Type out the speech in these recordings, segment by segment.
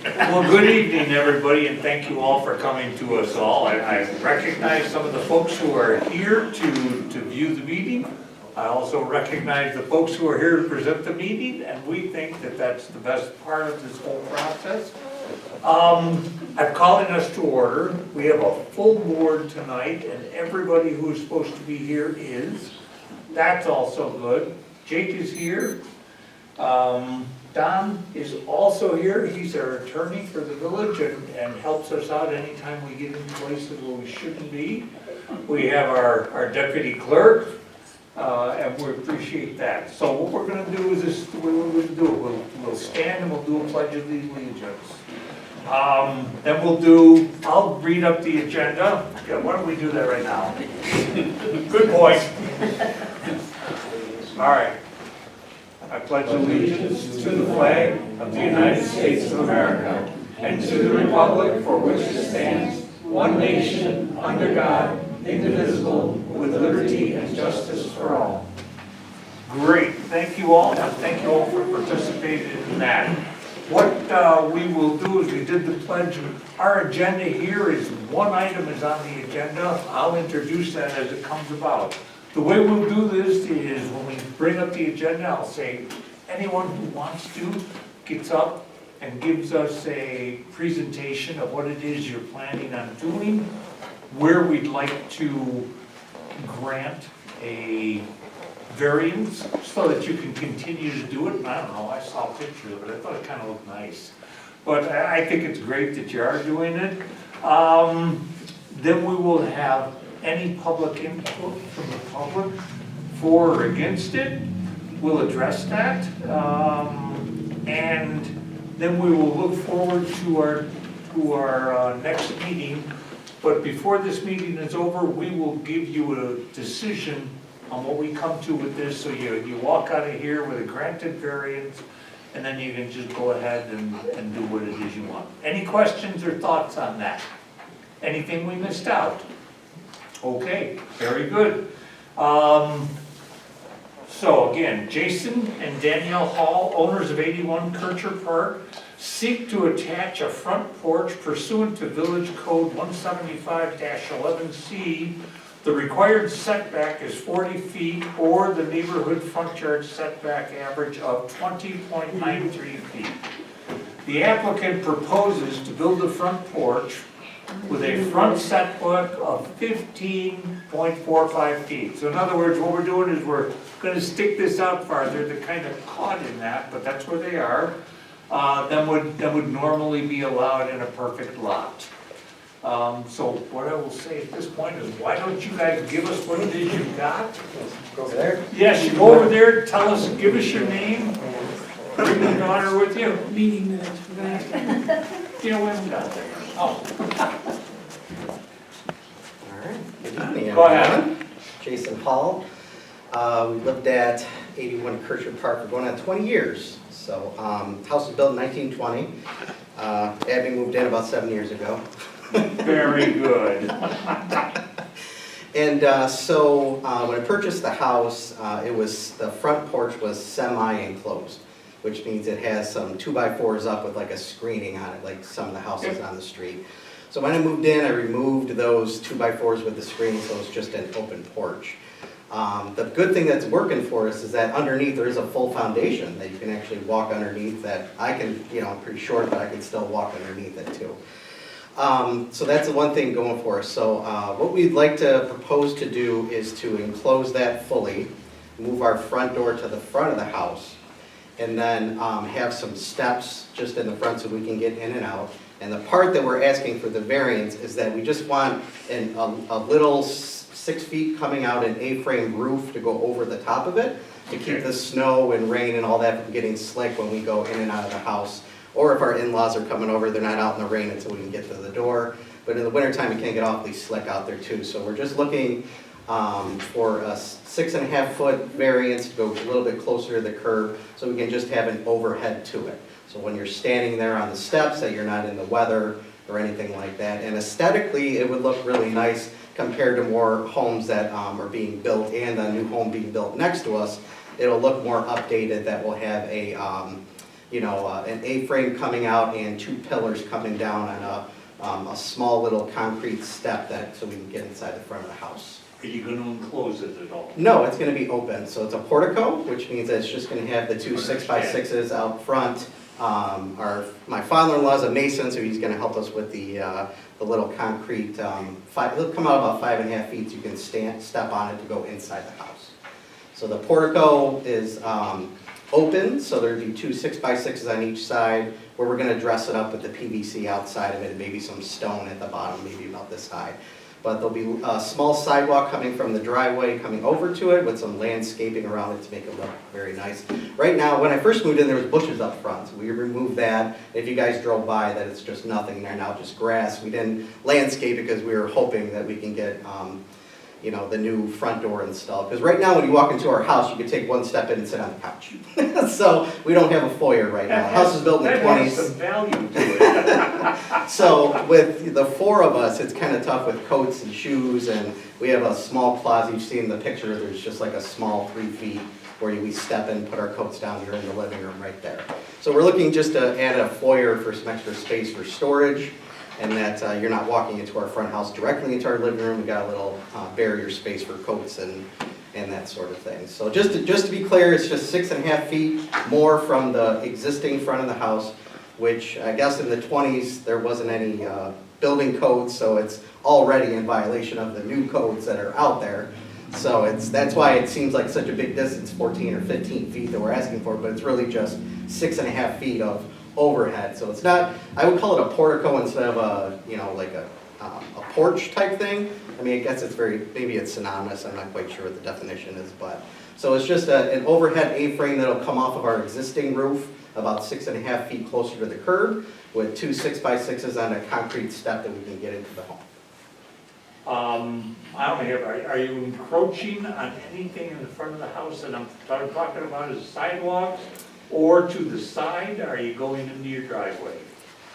Well, good evening, everybody, and thank you all for coming to us all. I recognize some of the folks who are here to view the meeting. I also recognize the folks who are here to present the meeting, and we think that that's the best part of this whole process. I'm calling us to order. We have a full board tonight, and everybody who is supposed to be here is. That's also good. Jake is here. Don is also here. He's our attorney for the village and helps us out anytime we get into places where we shouldn't be. We have our deputy clerk, and we appreciate that. So what we're going to do is this, the way we're going to do it. We'll stand and we'll do a pledge of allegiance. Then I'll read up the agenda. Yeah, why don't we do that right now? Good point. All right. I pledge allegiance to the flag of the United States of America and to the republic for which it stands, one nation, under God, indivisible, with liberty and justice for all. Great. Thank you all, and thank you all for participating in that. What we will do is we did the pledge. Our agenda here is one item is on the agenda. I'll introduce that as it comes about. The way we'll do this is when we bring up the agenda, I'll say anyone who wants to gets up and gives us a presentation of what it is you're planning on doing, where we'd like to grant a variance so that you can continue to do it. And I don't know, I saw pictures of it, I thought it kind of looked nice. But I think it's great that you are doing it. Then we will have any public input from the public for or against it. We'll address that. And then we will look forward to our next meeting. But before this meeting is over, we will give you a decision on what we come to with this. So you walk out of here with a granted variance, and then you can just go ahead and do what it is you want. Any questions or thoughts on that? Anything we missed out? Okay, very good. So again, Jason and Danielle Hall, owners of 81 Kircher Park, seek to attach a front porch pursuant to Village Code 175-11C. The required setback is 40 feet or the neighborhood front yard setback average of 20.93 feet. The applicant proposes to build the front porch with a front setback of 15.45 feet. So in other words, what we're doing is we're going to stick this out farther. They're kind of caught in that, but that's where they are. That would normally be allowed in a perfect lot. So what I will say at this point is, why don't you guys give us what it is you've got? Go over there. Yes, you go over there, tell us, give us your name, bring your daughter with you. Meeting minutes for that. You know, we haven't got there. Oh. All right. Good evening, Go ahead. everyone. Jason Hall. We lived at 81 Kircher Park for going on 20 years. So, house was built in 1920. Abby moved in about 7 years ago. Very good. And so when I purchased the house, the front porch was semi-enclosed, which means it has some 2x4s up with like a screening on it, like some of the houses on the street. So when I moved in, I removed those 2x4s with the screen, so it's just an open porch. The good thing that's working for us is that underneath there is a full foundation that you can actually walk underneath that. I can, I'm pretty short, but I can still walk underneath it too. So that's the one thing going for us. So what we'd like to propose to do is to enclose that fully, move our front door to the front of the house, and then have some steps just in the front so we can get in and out. And the part that we're asking for the variance is that we just want a little 6 feet coming out an A-frame roof to go over the top of it to keep the snow and rain and all that from getting slick when we go in and out of the house. Or if our in-laws are coming over, they're not out in the rain until we can get to the door. But in the wintertime, it can get awfully slick out there too. So we're just looking for a 6.5-foot variance to go a little bit closer to the curb so we can just have an overhead to it. So when you're standing there on the steps, that you're not in the weather or anything like that. And aesthetically, it would look really nice compared to more homes that are being built and a new home being built next to us. It'll look more updated, that will have a an A-frame coming out and 2 pillars coming down on a small little concrete step so we can get inside the front of the house. Are you going to enclose it at all? No, it's going to be open, so it's a portico, which means that it's just going to have the 2 6x6s out front. My father-in-law is a mason, so he's going to help us with the little concrete, it'll come out about 5.5 feet, so you can step on it to go inside the house. So the portico is open, so there'll be 2 6x6s on each side, where we're going to dress it up with the PVC outside of it and maybe some stone at the bottom, maybe about this high. But there'll be a small sidewalk coming from the driveway coming over to it with some landscaping around it to make it look very nice. Right now, when I first moved in, there was bushes up front. So we removed that. If you guys drove by, that it's just nothing there now, just grass. We didn't landscape it because we were hoping that we can get the new front door installed. Because right now, when you walk into our house, you can take 1 step in and sit on the couch. So we don't have a foyer right now. The house was built in the 20s. That has some value to it. So with the 4 of us, it's kind of tough with coats and shoes, and we have a small closet. You see in the picture, there's just like a small 3 feet where we step in, put our coats down here in the living room right there. So we're looking just to add a foyer for some extra space for storage, and that you're not walking into our front house directly into our living room. We got a little barrier space for coats and that sort of thing. So just to be clear, it's just 6.5 feet more from the existing front of the house, which I guess in the 20s there wasn't any building codes, so it's already in violation of the new codes that are out there. So that's why it seems like such a big distance, 14 or 15 feet that we're asking for, but it's really just 6.5 feet of overhead. So it's not, I would call it a portico instead of a porch type thing. I mean, I guess maybe it's synonymous. I'm not quite sure what the definition is, but so it's just an overhead A-frame that'll come off of our existing roof about 6.5 feet closer to the curb with 2 6x6s on a concrete step that we can get into the home. I don't have, are you encroaching on anything in the front of the house that I'm talking about as sidewalks? Or to the side, are you going into your driveway?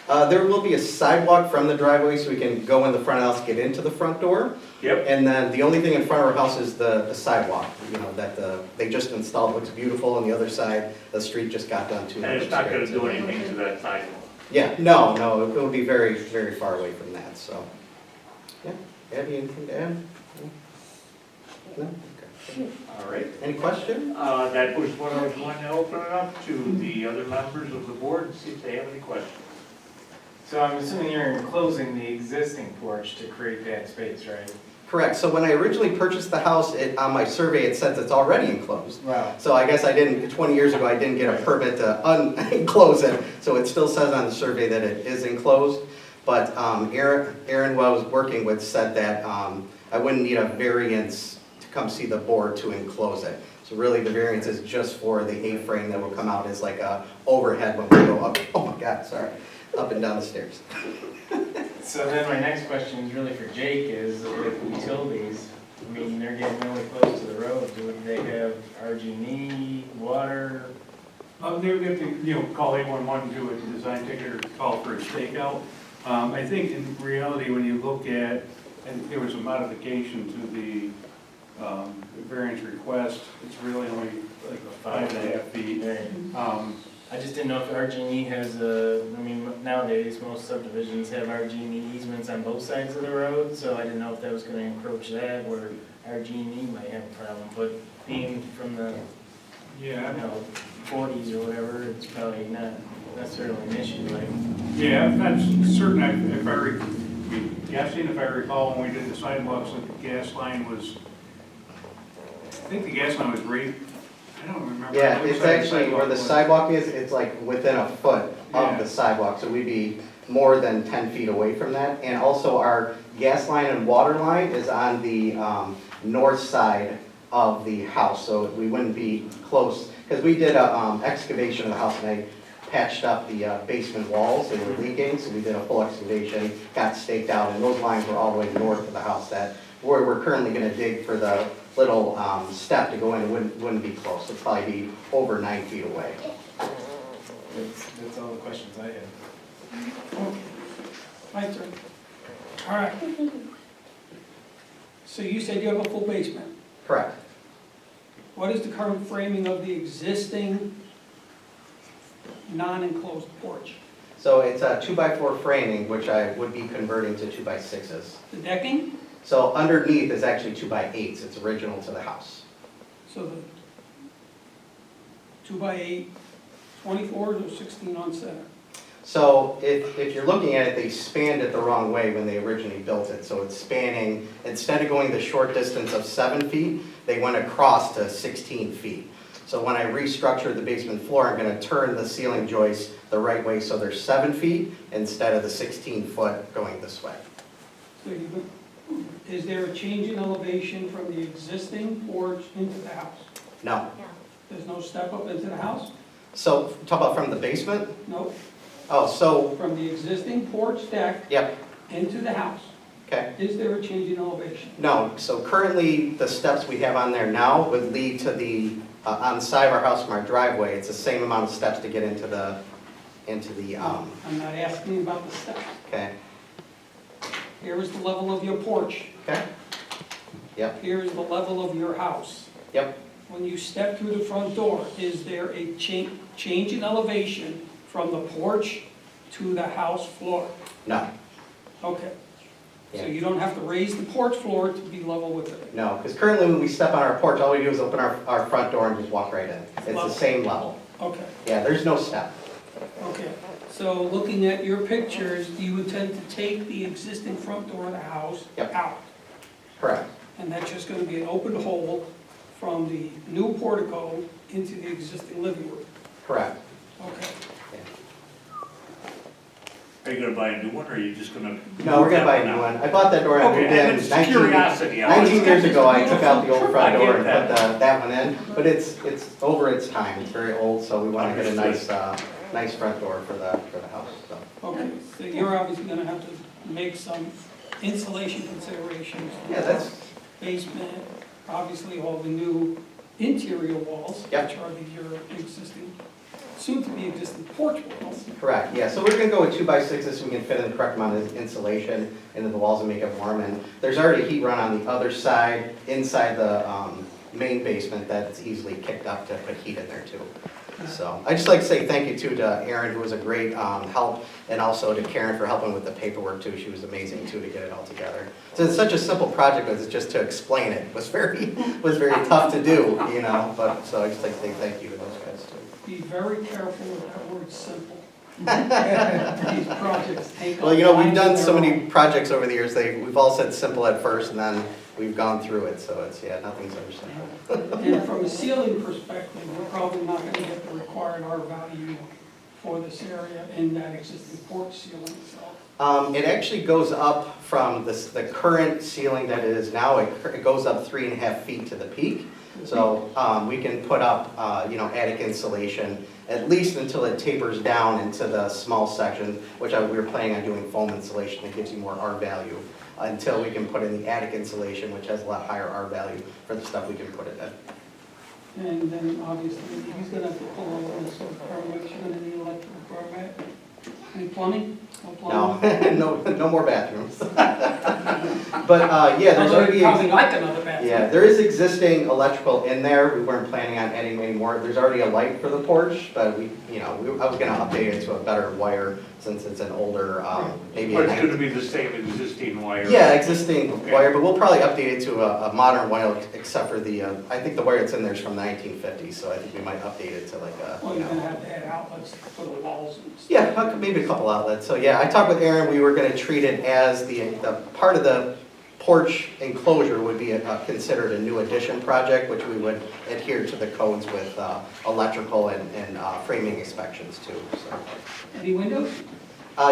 There will be a sidewalk from the driveway so we can go in the front of the house, get into the front door. Yep. And then the only thing in front of our house is the sidewalk, that they just installed, looks beautiful. On the other side, the street just got done too. And it's not going to do anything to that sidewalk? Yeah, no, it will be very, very far away from that, so. Yeah, Abby, anything to add? No? Okay. All right. Any question? That was what I was going to open it up to the other members of the board and see if they have any questions. So I'm assuming you're enclosing the existing porch to create that space, right? Correct. So when I originally purchased the house, on my survey, it says it's already enclosed. Wow. So I guess 20 years ago, I didn't get a permit to unenclose it. So it still says on the survey that it is enclosed. But Aaron, who I was working with, said that I wouldn't need a variance to come see the board to enclose it. So really the variance is just for the A-frame that will come out as like a overhead when we go up. Oh my God, sorry. Up and down the stairs. So then my next question is really for Jake, is with utilities, I mean, they're getting really close to the road. Do they have RG&E, water? They have to, call 811, do a design ticket or call for a stakeout. I think in reality, when you look at, and there was a modification to the variance request, it's really only like 5.5 feet. I just didn't know if RG&E has nowadays most subdivisions have RG&E easements on both sides of the road, so I didn't know if that was gonna encroach that, or RG&E might have a problem, but being from the, 40s or whatever, it's probably not necessarily an issue, right? Yeah, I'm not certain if I recall when we did the sidewalks, that the gas line was, I think the gas line was right, I don't remember. Yeah, which it's side actually where the was. sidewalk is, it's like within a foot Yeah. of the sidewalk, so we'd be more than 10 feet away from that. And also our gas line and water line is on the north side of the house, so we wouldn't be close. Because we did a excavation of the house and I patched up the basement walls, they were leaking, so we did a full excavation, got staked out, and those lines were all the way north of the house. That where we're currently gonna dig for the little step to go in, it wouldn't be close, it'd probably be over 9 feet away. That's all the questions I had. Okay. My turn. All right. So you said you have a full basement. Correct. What is the current framing of the existing non-enclosed porch? So it's a 2x4 framing, which I would be converting to 2x6s. The decking? So underneath is actually 2x8s, it's original to the house. So the 2x8, 24s or 16 on center? So if you're looking at it, they spanned it the wrong way when they originally built it. So it's spanning, instead of going the short distance of 7 feet, they went across to 16 feet. So when I restructured the basement floor, I'm gonna turn the ceiling joists the right way so they're 7 feet instead of the 16 foot going this way. So is there a change in elevation from the existing porch into the house? No. There's no step up into the house? So talk about from the basement? No, Oh, so, from the existing porch deck yep, into the house? okay. Is there a change in elevation? No, so currently, the steps we have on there now would lead to the, on the side of our house from our driveway, it's the same amount of steps to get into the, I'm not asking about the steps. okay, Here is the level of your porch. okay? Yep, Here is the level of your house. yep, When you step through the front door, is there a change in elevation from the porch to the house floor? no, Okay. So Yeah. you don't have to raise the porch floor to be level with it? no, because currently when we step on our porch, all we do is open our front door and just walk right in. It's the Level. same level. Okay, Yeah, there's no step. okay. So looking at your pictures, do you intend to take the existing front door of the house Yep. out? Correct, And that's just gonna be an open hole from the new portico into the existing living room? correct. Okay. Are you gonna buy a new one, or are you just gonna? No, we're gonna buy a new one. I bought that door, I moved Okay, in it's 19 curiosity. I 19 years ago, I took out the old front I door get and that. put that one in, but it's over its time, it's very old, so we want to get a nice front door for the house, so. Okay, so you're obviously gonna have to make some insulation considerations. Yeah, that's, Basement, obviously all the new interior walls, which Yep. are your existing, soon-to-be existing porch walls. correct, yeah, so we're gonna go with 2x6s so we can fit in the correct amount of insulation into the walls and make it warm, and there's already a heat run on the other side, inside the main basement, that's easily kicked up to put heat in there too. So, I'd just like to say thank you too to Erin, who was a great help, and also to Karen for helping with the paperwork too, she was amazing too to get it all together. So it's such a simple project, but it's just to explain it, was very tough to do, you know, but, so I'd just like to say thank you to those guys too. Be very careful with that word simple. These projects take. Well, you know, we've lives done of so their many own. projects over the years, we've all said simple at first, and then we've gone through it, so it's, yeah, nothing's ever simple. And from a ceiling perspective, we're probably not gonna get the required R value for this area in that existing porch ceiling, so. It actually goes up from the current ceiling that it is now, it goes up 3.5 feet to the peak. So we can put up, attic insulation, at least until it tapers down into the small section, which we were planning on doing foam insulation that gives you more R value, until we can put in the attic insulation, which has a lot higher R value for the stuff we can put it in. And then obviously, he's gonna have to pull over this permit, you're gonna need electrical permit. Any plumbing? No plumbing? No, no more bathrooms. But, yeah, there's already. Probably like another bathroom. Yeah, there is existing electrical in there, we weren't planning on adding any more, there's already a light for the porch, but I was gonna update it to a better wire, since it's an older, maybe Or a it's gonna be the same existing wire? yeah, existing Okay. wire, but we'll probably update it to a modern wire, except for the, I think the wire that's in there is from 1950s, so I think we might update it to like a, Well, you're gonna have to add outlets for the walls and stuff. yeah, maybe a couple outlets. So yeah, I talked with Aaron, we were gonna treat it as the part of the porch enclosure would be considered a new addition project, which we would adhere to the codes with electrical and framing inspections too, so. Any windows?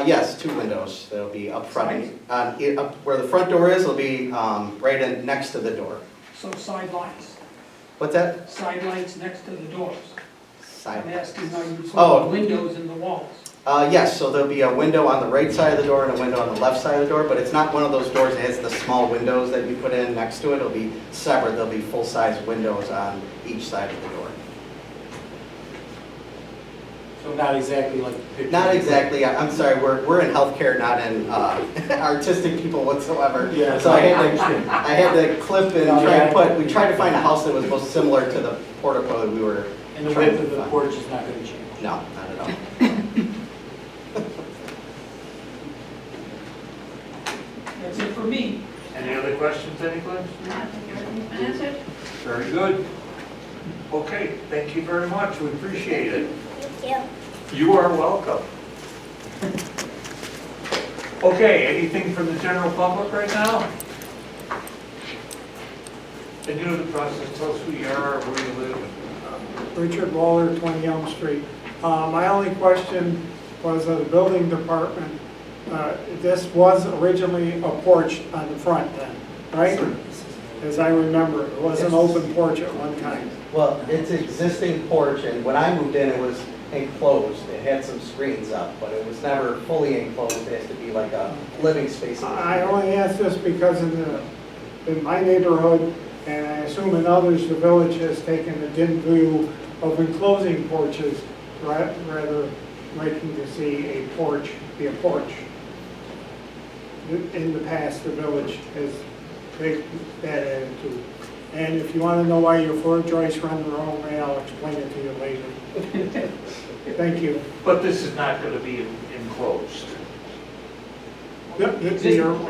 Yes, 2 windows, that'll be up front. Up where the front door is, it'll be right in, next to the door. So side lights, What's that? side lights next to the doors. I'm Side. asking how you Oh. put the windows in the walls. Yes, so there'll be a window on the right side of the door and a window on the left side of the door, but it's not one of those doors that has the small windows that you put in next to it. It'll be separate, there'll be full-size windows on each side of the door. So not exactly like the picture. Not exactly, I'm sorry, we're in healthcare, not in artistic people whatsoever. Yeah, So I understand. I had to clip and No, try yeah, to we tried to find a house that was most similar to the portico that we were And the width of the porch is not gonna change. No, not at all. That's it for me. Any other questions, any questions? I think everything's been answered. Very good. Okay, thank you very much, we appreciate it. Thank you. You are welcome. Okay, anything from the general public right now? And you know the process, tell us who you are, where you live. Richard Waller, 20 Elm Street. My only question was of the building department. This was originally a porch on the front then, right? As I remember, it was an open porch at one time. Well, it's an existing porch, and when I moved in, it was enclosed. It had some screens up, but it was never fully enclosed. It has to be like a living space. I only ask this because in my neighborhood, and I assume in others, the village has taken a dim view of enclosing porches rather liking to see a porch be a porch. In the past, the village has taken that attitude. And if you want to know why your floor joists run the wrong way, I'll explain it to you later. Thank you. But this is not going to be enclosed. The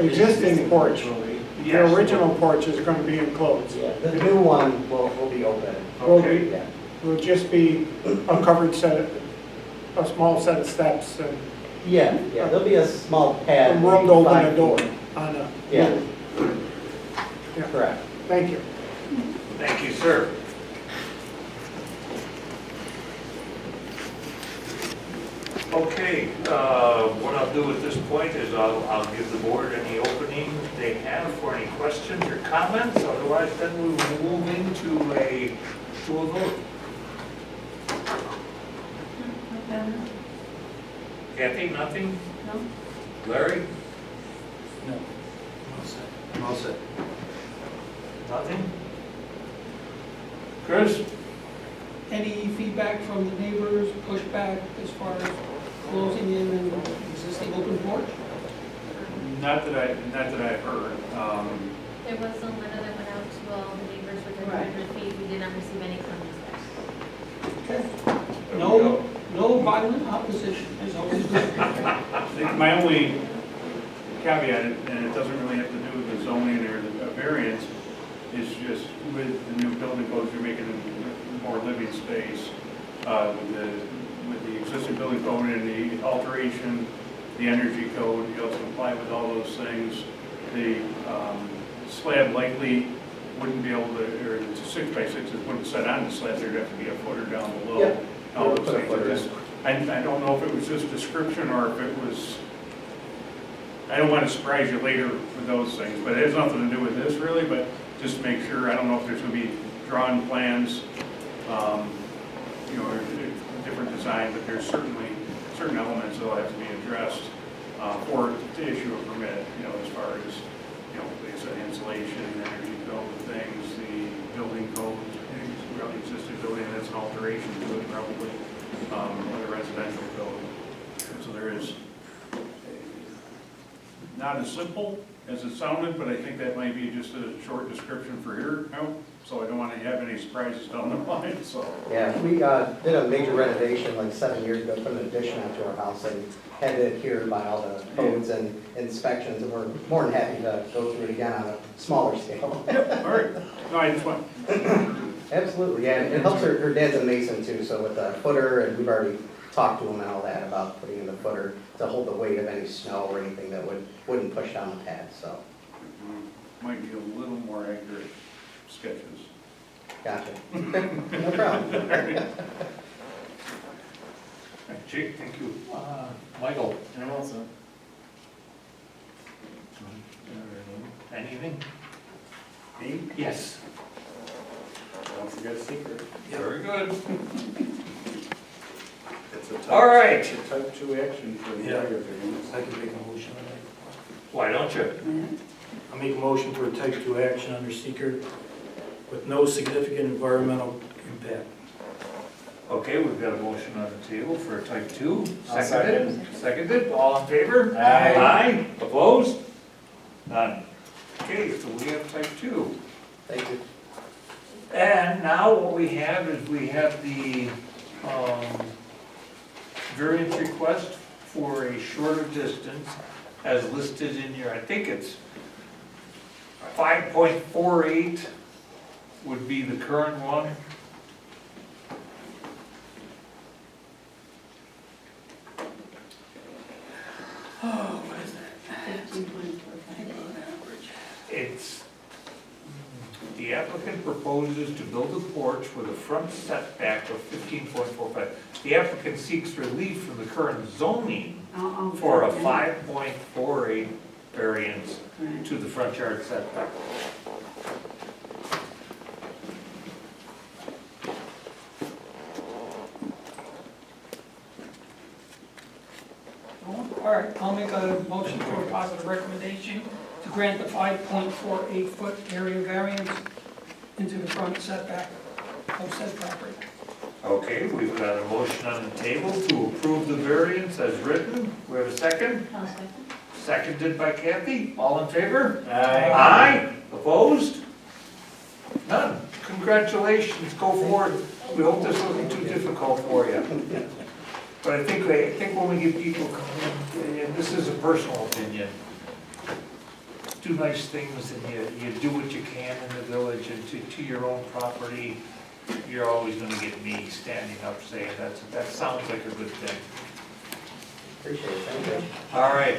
existing porch, the Yes. original porch is going to be enclosed. Yeah, the new one will be open. Will Okay. be- Yeah. Will just be a covered set, a small set of steps and Yeah, there'll be a small pad. a room to open a 5 door feet. on a. Yeah, Yeah. correct. Thank you. Thank you, sir. Okay, what I'll do at this point is I'll give the board any opening they have for any questions or comments. Otherwise, then we will move into a vote. Kathy, nothing? No? Larry? No. I'm all set. Nothing? Chris? Any feedback from the neighbors, pushback as far as closing in an existing open porch? Not that I've heard. There was a letter that went out to all the neighbors within 100 feet. We did not receive any comments back. Okay. No violent opposition is always good. My only caveat, and it doesn't really have to do with the zoning or the variance, is just with the new building codes, you're making more living space. With the existing building code and the alteration, the energy code, you also comply with all those things. The slab likely wouldn't be able to, or it's a 6 by 6, it wouldn't set on the slab, there'd have to be a footer down below. Yep. All those Put a things. footer in. I don't know if it was just description or if it was, I don't want to surprise you later with those things, but it has nothing to do with this really, but just to make sure, I don't know if there's going to be drawn plans, or different design, but there's certainly certain elements that will have to be addressed for to issue a permit, as far as, like I said, insulation, energy code things, the building code, the existing building, that's an alteration to it probably, or the residential code. So there is not as simple as it sounded, but I think that might be just a short description for here, so I don't want to have any surprises down the line, so. Yeah, we did a major renovation like 7 years ago, put an addition onto our house and had to adhere by all the codes and inspections, and we're more than happy to go through it again on a smaller scale. All right, no, I just want, Absolutely, yeah, and it helps her dad's a mason too, so with the footer, and we've already talked to him and all that about putting in the footer to hold the weight of any snow or anything that wouldn't push down the pad, so. might be a little more accurate sketches. Gotcha. No problem. Jake, thank you. Michael? And I'm also. Anything? Me? Yes. Don't forget a secret. Very good. It's a type- All right. It's a type 2 action for the Yeah. area variance. I can make a motion on that. Why don't you? I'll make a motion for a type 2 action under seeker with no significant environmental impact. Okay, we've got a motion on the table for a type 2. I'll Seconded? Seconded, all in favor? Aye. Aye, opposed? None. Okay, so we have type 2. Thank you. And now what we have is we have the variance request for a shorter distance as listed in your, I think it's 5.48 would be the current one. It's, the applicant proposes to build a porch with a front setback of 15.45. The applicant seeks relief from the current zoning for a 5.48 variance to the front yard setback. All right, I'll make a motion for a positive recommendation to grant the 5.48 foot area variance into the front setback of said property. Okay, we've got a motion on the table to approve the variance as written. We have a second? I'll second. Seconded by Kathy. All in favor? Aye. Aye. Opposed? None. Congratulations, go forward. We hope this wasn't too difficult for you. But I think when we get people come in, and this is a personal opinion, do nice things and you do what you can in the village and to your own property, you're always gonna get me standing up saying that sounds like a good thing. Appreciate it, thank you. All right.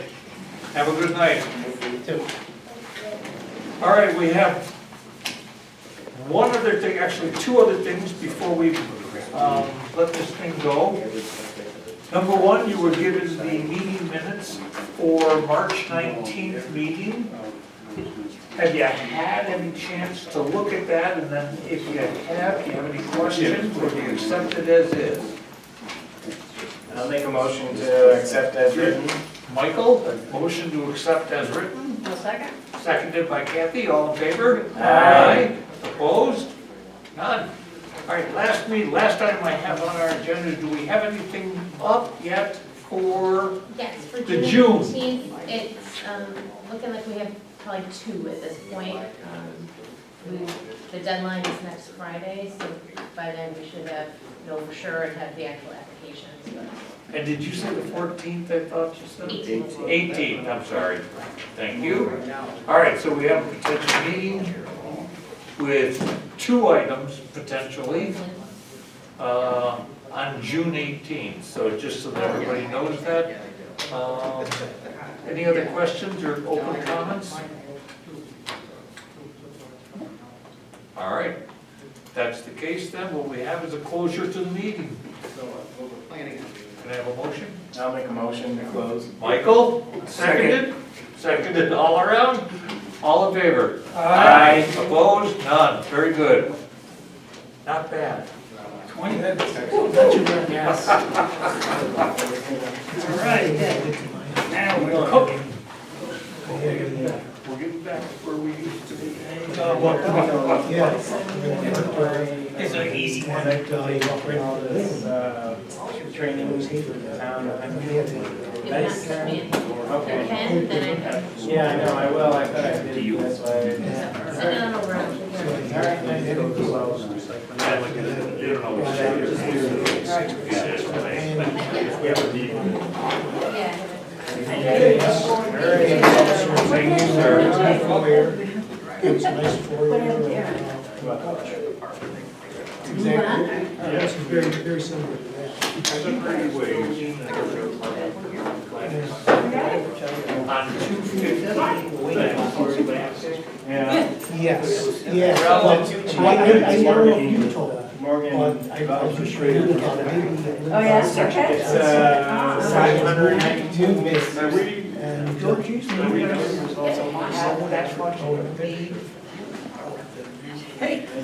Have a good night. You too. All right, we have one other thing, actually two other things before we let this thing go. Number one, you were given the meeting minutes for March 19th meeting. Have you had any chance to look at that? And then if you have, do you have any questions or do you accept it as is? I'll make a motion to accept as written. Michael, a motion to accept as written, I'll second. seconded by Kathy, all in favor? Aye. Opposed? None. All right, last item I have on our agenda, do we have anything up yet for, Yes, for The June June. 18th, it's looking like we have probably 2 at this point. The deadline is next Friday, so by then we should know for sure and have the actual applications. But and did you say the 14th, I thought you said? 18th. 18th, I'm sorry. Thank you. All right, so we have a potential meeting with 2 items potentially on June 18th. So just so that everybody knows that. Any other questions or open comments? All right, if that's the case then, what we have is a closure to the meeting. Can I have a motion? I'll make a motion to close. Michael, seconded? Seconded all around? All in favor? Aye. Opposed? None. Very good. Not bad. 20 minutes. Yes. All right. Now we're cooking. We're getting back to where we used to be. It's an easy one. All this training for the town. if you Nice. have me, Okay. Ken, then I can Yeah, I know, I will, I thought I did, that's why. send it on over. All right, nice. You don't know what to do. Yeah. Thank you, sir. It's nice for you. Exactly. Yes, it's very similar to that. On 215 Yeah. Yes, yes. Relative to I know what you told. Morgan. I was just reading about maybe. Oh, yes, okay. It's 592 minutes. And Georgie's.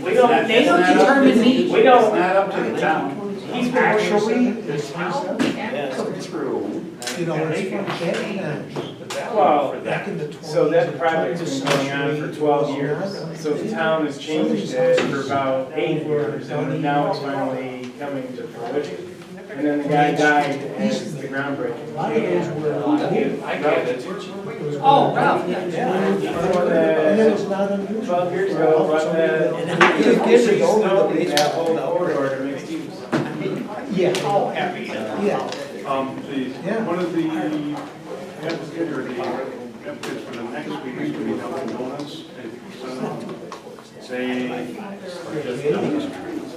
We don't, they don't determine me. We don't. It's not up to the town. He's actually, the town Yes. come through. You know, and it's they can from get Canada. the value Well, for Back that. in the 20s. So that project's been going on for 12 years. So the town has changed it for about 8 years, and now it's finally coming to fruition. And then the guy died as the groundbreaking. A lot of those were. I get it. Oh, Ralph, yeah. And then it's not unusual. 12 years ago, brought the Years ago, snow the in that whole baseball. corridor to mixed use. Yeah. Oh, happy. Yeah. One of the applicants or the applicants for the next meeting is going to be Dunkin' Donuts. Say,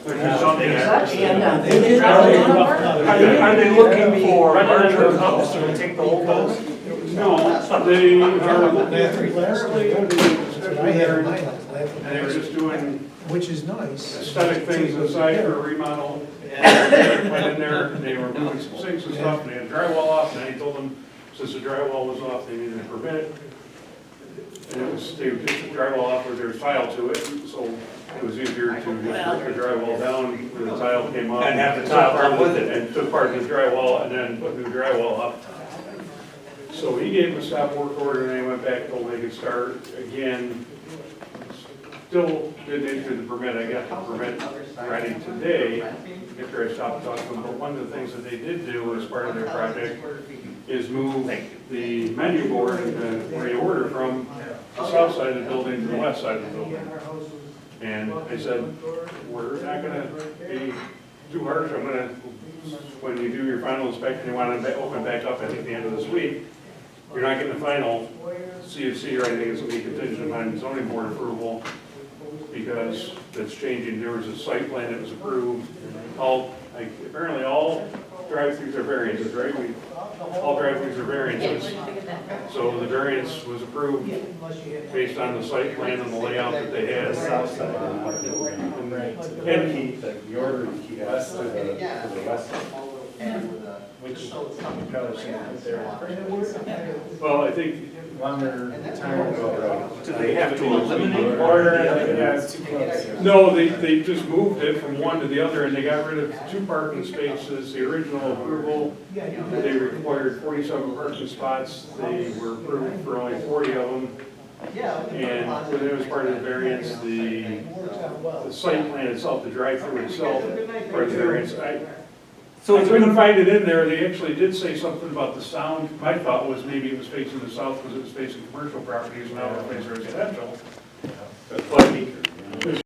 there's something. Are they looking for larger cups to take the whole bus? No, they are I had mine, I was laughing. and they were just doing Which is nice. aesthetic things inside for a remodel. And went in there, and they were moving some sinks and stuff, and they had drywall off, and I told them, since the drywall was off, they needed a permit. And it was, they would take the drywall off where there was tile to it, so it was easier to just rip the drywall down, where the tile came off. And have the tile come with it. And took part of the drywall, and then put new drywall up. So he gave them a stop work order, and they went back, told they could start again. Still didn't issue the permit, I got the permit ready today, after I stopped talking to them, but one of the things that they did do as part of their project is move the menu board and reorder from the south side of the building to the west side of the building. And I said, we're not gonna be too harsh, I'm gonna, when you do your final inspection, you want to open back up, I think, the end of this week. You're not getting a final CFC or anything, it's gonna be contingent on zoning board approval, because that's changing, there was a site plan that was approved, apparently all drive-throughs are variances, right? All drive-throughs are variances, so the variance was approved based on the site plan and the layout that they had. And The order to keep west to the west. Which you probably should put there. well, I think, Longer time. Do they have to eliminate Order, order? it's too close. no, they just moved it from one to the other, and they got rid of 2 parking spaces, the original approval. They required 47 parking spots, they were approved for only 40 of them. And when it was part of the variance, the site plan itself, the drive-through itself, part of the variance, I couldn't find it in there, they actually did say something about the sound. My thought was maybe it was facing the south because it was facing commercial properties, now it's facing residential. But